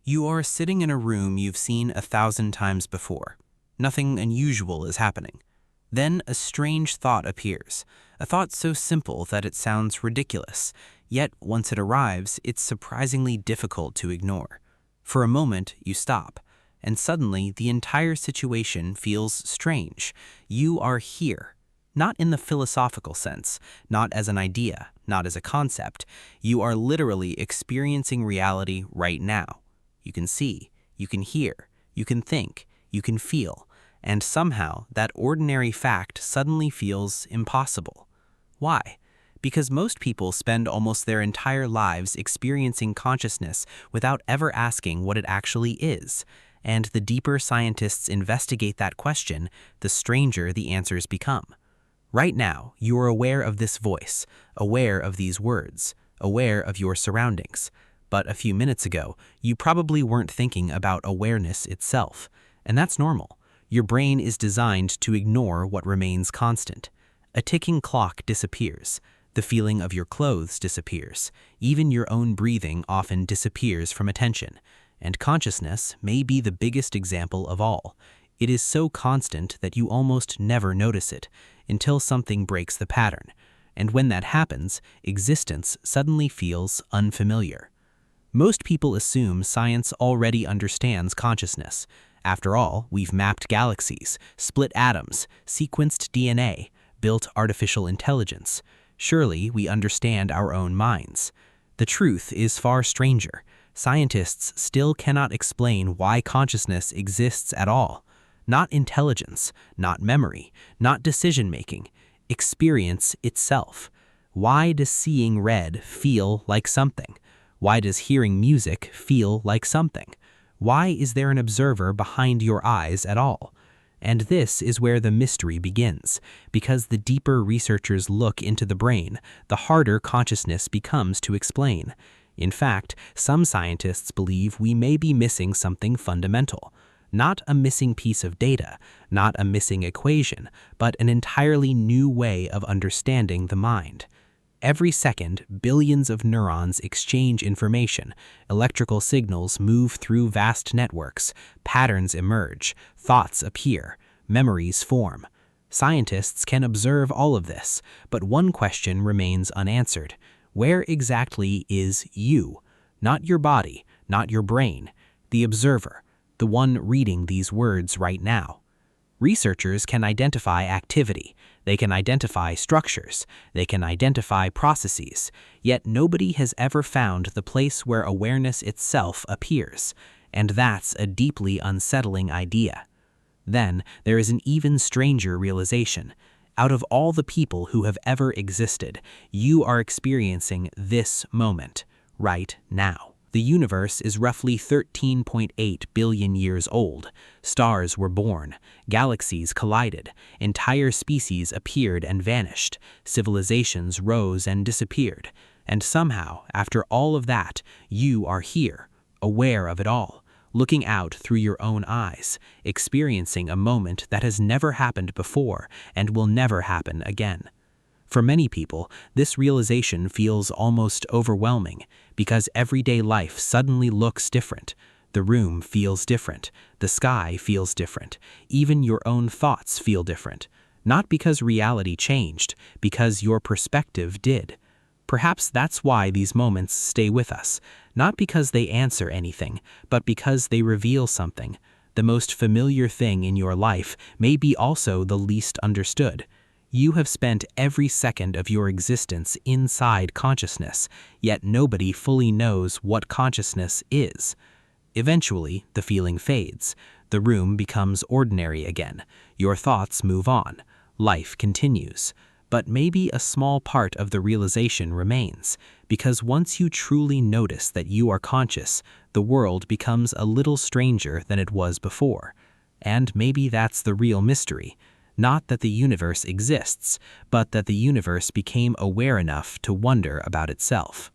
You are sitting in a room you've seen 1,000 times before. Nothing unusual is happening. Then a strange thought appears, a thought so simple that it sounds ridiculous, yet once it arrives, it's surprisingly difficult to ignore. For a moment, you stop, and suddenly the entire situation feels strange. You are here. Not in the philosophical sense, not as an idea, not as a concept. You are literally experiencing reality right now. You can see, you can hear, you can think, you can feel, and somehow that ordinary fact suddenly feels impossible. Why? Because most people spend almost their entire lives experiencing consciousness without ever asking what it actually is. And the deeper scientists investigate that question, the stranger the answers become. Right now, you are aware of this voice, aware of these words, aware of your surroundings. But a few minutes ago, you probably weren't thinking about awareness itself. And that's normal. Your brain is designed to ignore what remains constant. A ticking clock disappears. The feeling of your clothes disappears. Even your own breathing often disappears from attention. And consciousness may be the biggest example of all. It is so constant that you almost never notice it, until something breaks the pattern. And when that happens, existence suddenly feels unfamiliar. Most people assume science already understands consciousness. After all, we've mapped galaxies, split atoms, sequenced DNA, built artificial intelligence. Surely we understand our own minds. The truth is far stranger. Scientists still cannot explain why consciousness exists at all. Not intelligence, not memory, not decision-making. Experience itself. Why does seeing red feel like something? Why does hearing music feel like something? Why is there an observer behind your eyes at all? And this is where the mystery begins, because the deeper researchers look into the brain, the harder consciousness becomes to explain. In fact, some scientists believe we may be missing something fundamental. Not a missing piece of data, not a missing equation, but an entirely new way of understanding the mind. Every second, billions of neurons exchange information, electrical signals move through vast networks, patterns emerge, thoughts appear, memories form. Scientists can observe all of this, but one question remains unanswered. Where exactly is you? Not your body, not your brain, the observer, the one reading these words right now. Researchers can identify activity, they can identify structures, they can identify processes, yet nobody has ever found the place where awareness itself appears, and that's a deeply unsettling idea. Then there is an even stranger realization. Out of all the people who have ever existed, you are experiencing this moment, right now. The universe is roughly 13.8 billion years old. Stars were born, galaxies collided, entire species appeared and vanished, civilizations rose and disappeared. And somehow, after all of that, you are here, aware of it all, looking out through your own eyes, experiencing a moment that has never happened before and will never happen again. For many people, this realization feels almost overwhelming because everyday life suddenly looks different. The room feels different. The sky feels different. Even your own thoughts feel different. Not because reality changed, because your perspective did. Perhaps that's why these moments stay with us, not because they answer anything, but because they reveal something. The most familiar thing in your life may be also the least understood. You have spent every second of your existence inside consciousness, yet nobody fully knows what consciousness is. Eventually, the feeling fades. The room becomes ordinary again. Your thoughts move on. Life continues. But maybe a small part of the realization remains, because once you truly notice that you are conscious, the world becomes a little stranger than it was before. And maybe that's the real mystery. Not that the universe exists, but that the universe became aware enough to wonder about itself.